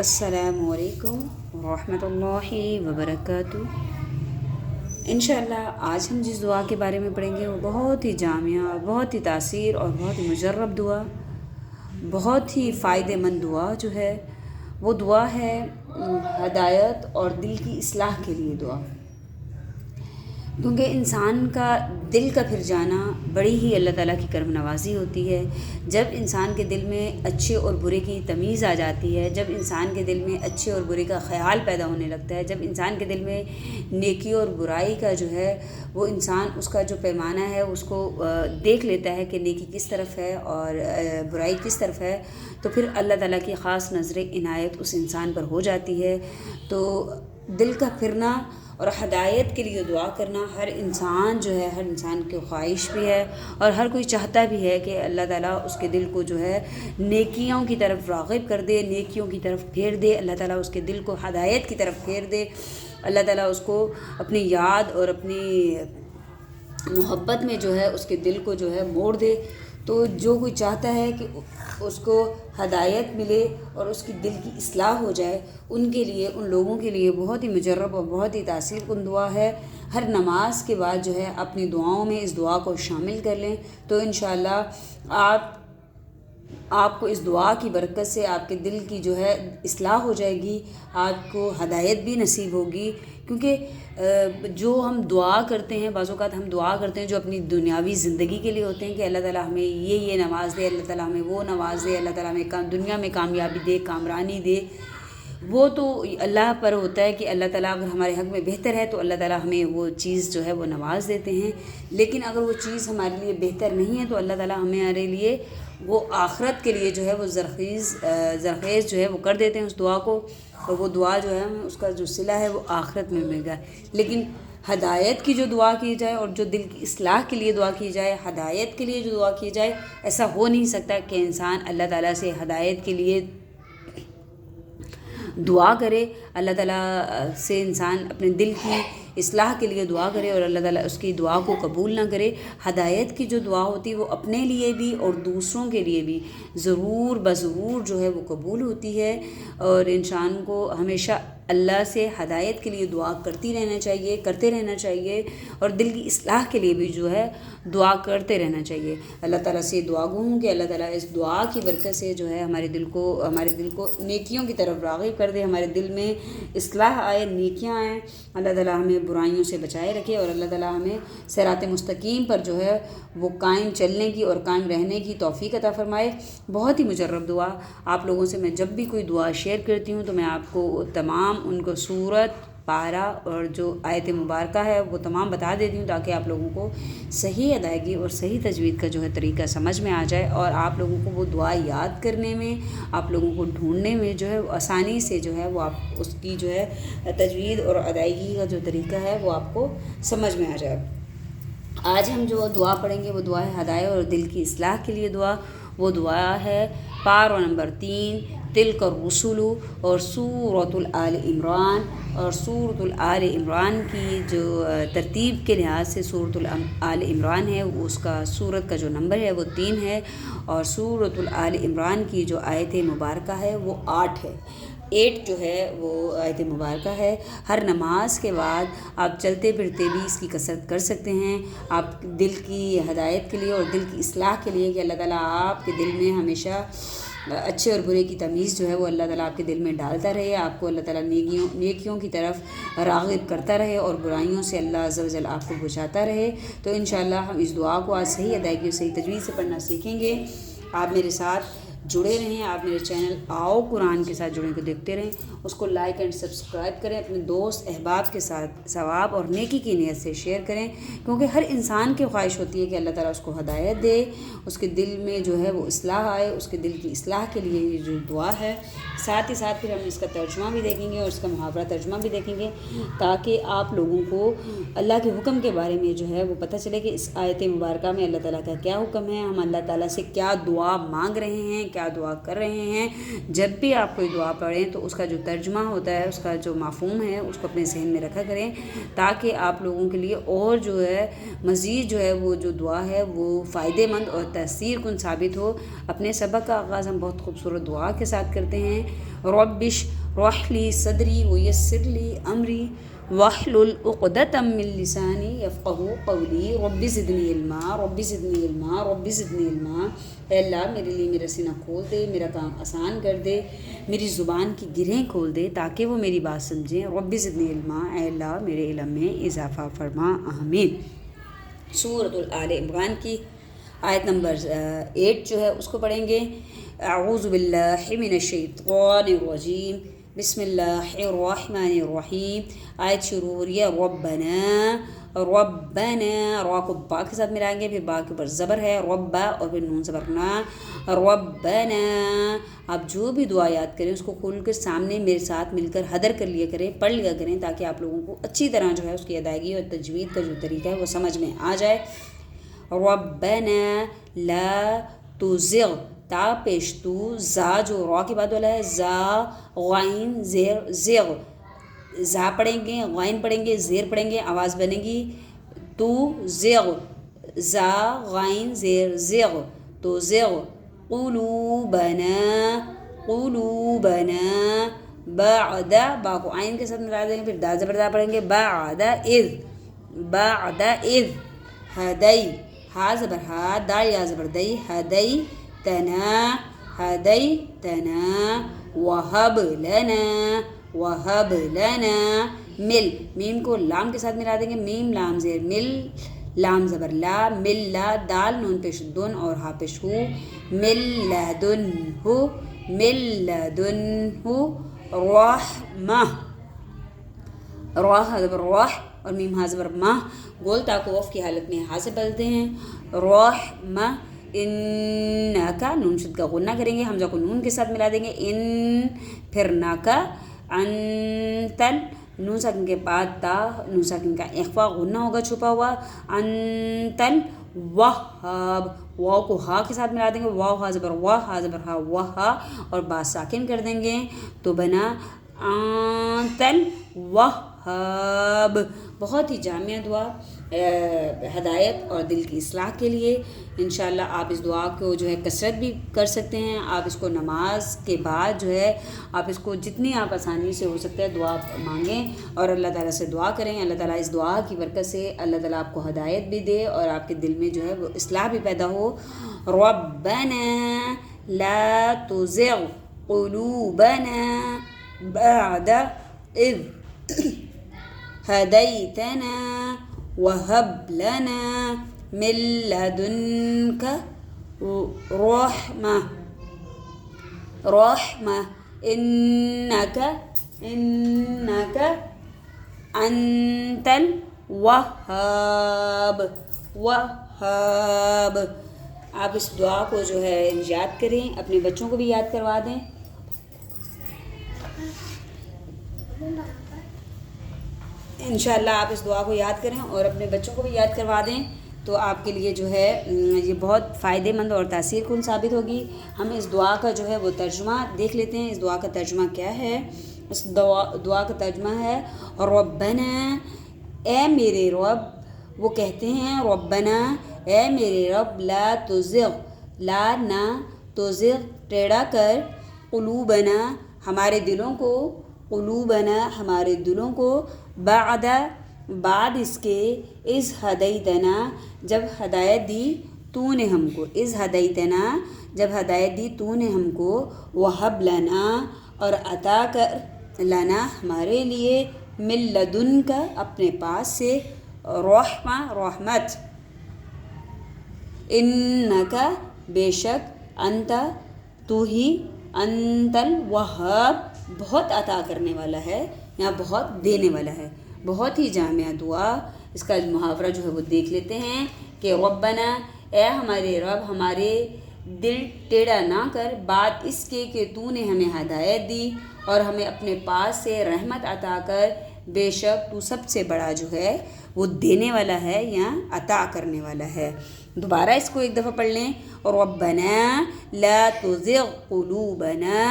السلام علیکم ورحمۃ اللہ وبرکاتہ۔ انشاءاللہ آج ہم جس دعا کے بارے میں پڑھیں گے وہ بہت ہی جامعہ، بہت ہی تاثیر اور بہت ہی مجرب دعا، بہت ہی فائدہ مند دعا جو ہے وہ دعا ہے ہدایت اور دل کی اصلاح کے لیے دعا۔ کیونکہ انسان کا دل کا پھر جانا بڑی ہی اللہ تعالیٰ کی کرم نوازی ہوتی ہے۔ جب انسان کے دل میں اچھے اور برے کی تمیز آ جاتی ہے، جب انسان کے دل میں اچھے اور برے کا خیال پیدا ہونے لگتا ہے، جب انسان کے دل میں نیکی اور برائی کا جو ہے وہ انسان اس کا جو پیمانہ ہے اس کو دیکھ لیتا ہے کہ نیکی کس طرف ہے اور برائی کس طرف ہے، تو پھر اللہ تعالیٰ کی خاص نظر عنایت اس انسان پر ہو جاتی ہے۔ تو دل کا پھرنا اور ہدایت کے لیے دعا کرنا ہر انسان جو ہے، ہر انسان کی خواہش بھی ہے اور ہر کوئی چاہتا بھی ہے کہ اللہ تعالیٰ اس کے دل کو جو ہے نیکیوں کی طرف راغب کر دے، نیکیوں کی طرف پھیر دے، اللہ تعالیٰ اس کے دل کو ہدایت کی طرف پھیر دے، اللہ تعالیٰ اس کو اپنی یاد اور اپنی محبت میں جو ہے اس کے دل کو جو ہے موڑ دے۔ تو جو کوئی چاہتا ہے کہ اس کو ہدایت ملے اور اس کی دل کی اصلاح ہو جائے، ان کے لیے، ان لوگوں کے لیے بہت ہی مجرب اور بہت ہی تاثیر کن دعا ہے۔ ہر نماز کے بعد جو ہے اپنی دعاؤں میں اس دعا کو شامل کر لیں تو انشاءاللہ آپ کو اس دعا کی برکت سے آپ کے دل کی جو ہے اصلاح ہو جائے گی، آپ کو ہدایت بھی نصیب ہوگی۔ کیونکہ جو ہم دعا کرتے ہیں، بعض اوقات ہم دعا کرتے ہیں جو اپنی دنیاوی زندگی کے لیے ہوتے ہیں کہ اللہ تعالیٰ ہمیں یہ نواز دے، اللہ تعالیٰ ہمیں وہ نواز دے، اللہ تعالیٰ ہمیں دنیا میں کامیابی دے، کامرانی دے۔ وہ تو اللہ پر ہوتا ہے کہ اللہ تعالیٰ اگر ہمارے حق میں بہتر ہے تو اللہ تعالیٰ ہمیں وہ چیز جو ہے وہ نواز دیتے ہیں، لیکن اگر وہ چیز ہمارے لیے بہتر نہیں ہے تو اللہ تعالیٰ ہمارے لیے وہ آخرت کے لیے جو ہے وہ زرخیز جو ہے وہ کر دیتے ہیں اس دعا کو، اور وہ دعا جو ہے ہمیں اس کا جو صلہ ہے وہ آخرت میں مل گا۔ لیکن ہدایت کی جو دعا کی جائے اور جو دل کی اصلاح کے لیے دعا کی جائے، ہدایت کے لیے جو دعا کی جائے، ایسا ہو نہیں سکتا کہ انسان اللہ تعالیٰ سے ہدایت کے لیے دعا کرے، اللہ تعالیٰ سے انسان اپنے دل کی اصلاح کے لیے دعا کرے اور اللہ تعالیٰ اس کی دعا کو قبول نہ کرے۔ ہدایت کی جو دعا ہوتی ہے وہ اپنے لیے بھی اور دوسروں کے لیے بھی ضرور بضرور جو ہے وہ قبول ہوتی ہے، اور انسان کو ہمیشہ اللہ سے ہدایت کے لیے دعا کرتے رہنا چاہیے اور دل کی اصلاح کے لیے بھی جو ہے دعا کرتے رہنا چاہیے۔ اللہ تعالیٰ سے دعا گو ہوں کہ اللہ تعالیٰ اس دعا کی برکت سے جو ہے ہمارے دل کو نیکیوں کی طرف راغب کر دے، ہمارے دل میں اصلاح آئے، نیکیاں آئیں، اللہ تعالیٰ ہمیں برائیوں سے بچائے رکھے اور اللہ تعالیٰ ہمیں صراط مستقیم پر جو ہے وہ قائم چلنے کی اور قائم رہنے کی توفیق عطا فرمائے۔ بہت ہی مجرب دعا آپ لوگوں سے میں جب بھی کوئی دعا شیئر کرتی ہوں تو میں آپ کو تمام ان کو سورت، پارہ اور جو آیت مبارکہ ہے وہ تمام بتا دیتی ہوں تاکہ آپ لوگوں کو صحیح ادائیگی اور صحیح تجوید کا جو ہے طریقہ سمجھ میں آ جائے اور آپ لوگوں کو وہ دعا یاد کرنے میں، آپ لوگوں کو ڈھونڈنے میں جو ہے آسانی سے جو ہے وہ آپ اس کی جو ہے تجوید اور ادائیگی کا جو طریقہ ہے وہ آپ کو سمجھ میں آ جائے۔ آج ہم جو دعا پڑھیں گے وہ دعا ہے ہدایت اور دل کی اصلاح کے لیے دعا۔ وہ دعا ہے پارہ نمبر 3 تلک الرسل اور سورۃ آل عمران، اور سورۃ آل عمران کی جو ترتیب کے لحاظ سے سورۃ آل عمران ہے وہ اس کا سورت کا جو نمبر ہے وہ 3 ہے، اور سورۃ آل عمران کی جو آیت مبارکہ ہے وہ 8 ہے۔ 8 جو ہے وہ آیت مبارکہ ہے۔ ہر نماز کے بعد آپ چلتے پھرتے بھی اس کی کثرت کر سکتے ہیں، آپ دل کی ہدایت کے لیے اور دل کی اصلاح کے لیے کہ اللہ تعالیٰ آپ کے دل میں ہمیشہ اچھے اور برے کی تمیز جو ہے وہ اللہ تعالیٰ آپ کے دل میں ڈالتا رہے، آپ کو اللہ تعالیٰ نیکیوں کی طرف راغب کرتا رہے اور برائیوں سے اللہ عز و جل آپ کو بچاتا رہے۔ تو انشاءاللہ ہم اس دعا کو آج صحیح ادائیگی اور صحیح تجوید سے پڑھنا سیکھیں گے۔ آپ میرے ساتھ جڑے رہیں، آپ میرے چینل آؤ قرآن کے ساتھ جڑیں کو دیکھتے رہیں، اس کو لائک اینڈ سبسکرائب کریں، اپنے دوست احباب کے ساتھ ثواب اور نیکی کی نیت سے شیئر کریں، کیونکہ ہر انسان کی خواہش ہوتی ہے کہ اللہ تعالیٰ اس کو ہدایت دے، اس کے دل میں جو ہے وہ اصلاح آئے، اس کے دل کی اصلاح کے لیے یہ جو دعا ہے۔ ساتھ ہی ساتھ پھر ہم اس کا ترجمہ بھی دیکھیں گے اور اس کا محاورہ ترجمہ بھی دیکھیں گے تاکہ آپ لوگوں کو اللہ کے حکم کے بارے میں جو ہے وہ پتہ چلے کہ اس آیت مبارکہ میں اللہ تعالیٰ کا کیا حکم ہے، ہم اللہ تعالیٰ سے کیا دعا مانگ رہے ہیں، کیا دعا کر رہے ہیں. جب بھی آپ کوئی دعا پڑھیں تو اس کا جو ترجمہ ہوتا ہے، اس کا جو مفہوم ہے، اس کو اپنے ذہن میں رکھا کریں، تاکہ آپ لوگوں کے لیے اور جو ہے مزید جو ہے وہ جو دعا ہے وہ فائدہ مند اور تاثیر کن ثابت ہو. اپنے سبق کا آغاز ہم بہت خوبصورت دعا کے ساتھ کرتے ہیں. ربش رح لی صدری ویسر لی امری واحلل عقدۃ من لسانی یفقہوا قولی. رب زدنی علما، رب زدنی علما، رب زدنی علما. اے اللہ میرے لیے میرا سینہ کھول دے، میرا کام آسان کر دے، میری زبان کی گرہیں کھول دے تاکہ وہ میری بات سمجھیں. رب زدنی علما، اے اللہ میرے علم میں اضافہ فرما. آمین. سورۃ آل عمران کی آیت نمبر 8 جو ہے اس کو پڑھیں گے. اعوذ باللہ من الشیطان الرجیم، بسم اللہ الرحمن الرحیم. آیت شروع ہو رہی ہے ربنا ربنا، را کو با کے ساتھ ملائیں گے، پھر با کے اوپر زبر ہے ربا اور پھر نون زبر نا. ربنا، آپ جو بھی دعا یاد کریں اس کو کھول کر سامنے میرے ساتھ مل کر حدر کر لیا کریں، پڑھ لیا کریں، تاکہ آپ لوگوں کو اچھی طرح جو ہے اس کی ادائیگی اور تجوید کا جو طریقہ ہے وہ سمجھ میں آ جائے. ربنا لا تزغ، تا پیش تو، زا جو را کے بعد والا ہے، زا غائن زیر زغ، زا پڑھیں گے، غائن پڑھیں گے، زیر پڑھیں گے، آواز بنے گی تو زغ، زا غائن زیر زغ، تو زغ. قلوبنا قلوبنا بعد، با کو عین کے ساتھ ملا دیں گے، پھر دا زبر دا پڑھیں گے، بعد اذ بعد اذ. ہدی، ہا زبر ہا، دا یا زبر دئی، ہدی تنا ہدی تنا. وہب لنا وہب لنا. مل، میم کو لام کے ساتھ ملا دیں گے، میم لام زیر مل، لام زبر لا، مل لا، دال نون پیش دن اور ہا پیش ہو. مل لدن ہو مل لدن ہو. رحمہ، راہ زبر راہ اور میم ہا زبر ماہ، گول تا کو وف کی حالت میں ہا سے بدلتے ہیں. رحمہ. انکا، نون شد کا غنہ کریں گے، حمزہ کو نون کے ساتھ ملا دیں گے، ان، پھر ناکا. انتل، نون ساکن کے بعد تا، نون ساکن کا اخفا غنہ ہوگا چھپا ہوا. انتل وہاب، واو کو ہا کے ساتھ ملا دیں گے، واو ہا زبر وا، ہا زبر ہا، وہا اور با ساکن کر دیں گے تو بنا انتل وہاب. بہت ہی جامع دعا ہدایت اور دل کی اصلاح کے لیے. انشاءاللہ آپ اس دعا کو جو ہے کثرت بھی کر سکتے ہیں. آپ اس کو نماز کے بعد جو ہے آپ اس کو جتنی آپ آسانی سے ہو سکتا ہے دعا مانگیں اور اللہ تعالیٰ سے دعا کریں. اللہ تعالیٰ اس دعا کی برکت سے اللہ تعالیٰ آپ کو ہدایت بھی دے اور آپ کے دل میں جو ہے وہ اصلاح بھی پیدا ہو. ربنا لا تزغ قلوبنا بعد اذ ہدیتنا وہب لنا من لدنک رحمہ رحمہ. انک انت الوہاب وہاب. آپ اس دعا کو جو ہے یاد کریں، اپنے بچوں کو بھی یاد کروا دیں. انشاءاللہ آپ اس دعا کو یاد کریں اور اپنے بچوں کو بھی یاد کروا دیں تو آپ کے لیے جو ہے یہ بہت فائدہ مند اور تاثیر کن ثابت ہوگی. ہم اس دعا کا جو ہے وہ ترجمہ دیکھ لیتے ہیں. اس دعا کا ترجمہ کیا ہے؟ اس دعا کا ترجمہ ہے ربنا، اے میرے رب. وہ کہتے ہیں ربنا، اے میرے رب، لا تزغ، لا نہ، تزغ ٹیڑھا کر، قلوبنا ہمارے دلوں کو، قلوبنا ہمارے دلوں کو، بعد اس کے، اذ ہدیتنا جب ہدایت دی تو نے ہم کو، اذ ہدیتنا جب ہدایت دی تو نے ہم کو، وہب لنا اور عطا کر، لنا ہمارے لیے، من لدنک اپنے پاس سے، رحمہ رحمت، انک بے شک، انت تو ہی، انت الوہاب بہت عطا کرنے والا ہے، یہاں بہت دینے والا ہے. بہت ہی جامع دعا. اس کا محاورہ جو ہے وہ دیکھ لیتے ہیں کہ ربنا، اے ہمارے رب، ہمارے دل ٹیڑھا نہ کر بعد اس کے کہ تو نے ہمیں ہدایت دی اور ہمیں اپنے پاس سے رحمت عطا کر، بے شک تو سب سے بڑا جو ہے وہ دینے والا ہے یا عطا کرنے والا ہے. دوبارہ اس کو ایک دفعہ پڑھ لیں. ربنا لا تزغ قلوبنا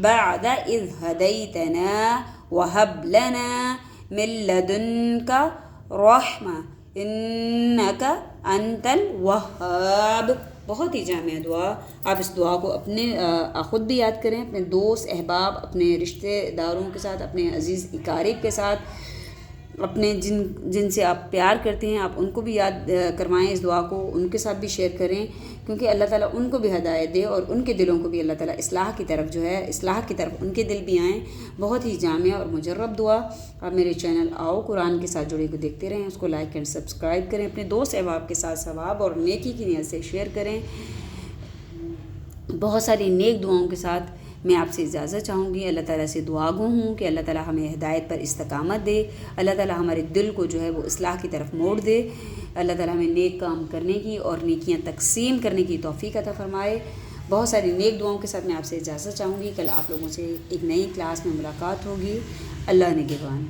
بعد اذ هديتنا وهب لنا من لدنك رحمة انك انت الوهاب. بہت ہی جامع دعا. آپ اس دعا کو اپنے خود بھی یاد کریں، اپنے دوست احباب، اپنے رشتہ داروں کے ساتھ، اپنے عزیز اقارب کے ساتھ، اپنے جن سے آپ پیار کرتے ہیں آپ ان کو بھی یاد کروائیں اس دعا کو، ان کے ساتھ بھی شیئر کریں، کیونکہ اللہ تعالیٰ ان کو بھی ہدایت دے اور ان کے دلوں کو بھی اللہ تعالیٰ اصلاح کی طرف جو ہے اصلاح کی طرف ان کے دل بھی آئیں. بہت ہی جامع اور مجرب دعا. آپ میرے چینل آؤ قرآن کے ساتھ جڑے کو دیکھتے رہیں، اس کو لائک اینڈ سبسکرائب کریں، اپنے دوست احباب کے ساتھ ثواب اور نیکی کی نیت سے شیئر کریں. بہت ساری نیک دعاؤں کے ساتھ میں آپ سے اجازت چاہوں گی. اللہ تعالیٰ سے دعا گو ہوں کہ اللہ تعالیٰ ہمیں ہدایت پر استقامت دے، اللہ تعالیٰ ہمارے دل کو جو ہے وہ اصلاح کی طرف موڑ دے، اللہ تعالیٰ ہمیں نیک کام کرنے کی اور نیکیاں تقسیم کرنے کی توفیق عطا فرمائے. بہت ساری نیک دعاؤں کے ساتھ میں آپ سے اجازت چاہوں گی. کل آپ لوگوں سے ایک نئی کلاس میں ملاقات ہوگی. اللہ نگہبان.